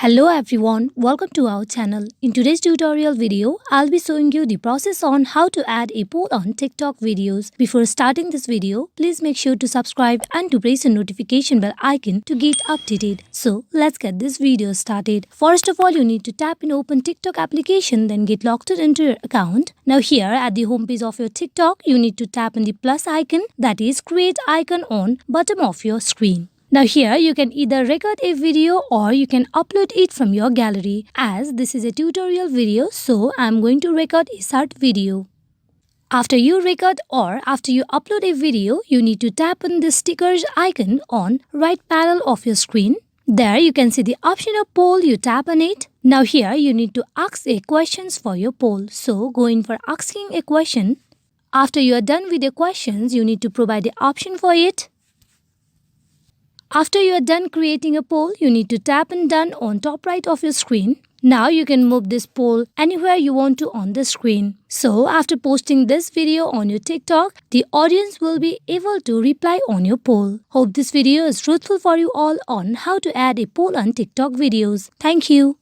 Hello everyone, welcome to our channel. In today's tutorial video, I'll be showing you the process on how to add a poll on TikTok videos. Before starting this video, please make sure to subscribe and to press the notification bell icon to get updated. So let's get this video started. First of all, you need to tap in open TikTok application, then get logged into your account. Now here at the homepage of your TikTok, you need to tap on the plus icon, that is create icon on bottom of your screen. Now here you can either record a video or you can upload it from your gallery. As this is a tutorial video, so I'm going to record a short video. After you record or after you upload a video, you need to tap on the stickers icon on right panel of your screen. There you can see the option of poll, you tap on it. Now here you need to ask a questions for your poll. So go in for asking a question. After you are done with the questions, you need to provide the option for it. After you are done creating a poll, you need to tap on done on top right of your screen. Now you can move this poll anywhere you want to on the screen. So after posting this video on your TikTok, the audience will be able to reply on your poll. Hope this video is fruitful for you all on how to add a poll on TikTok videos. Thank you.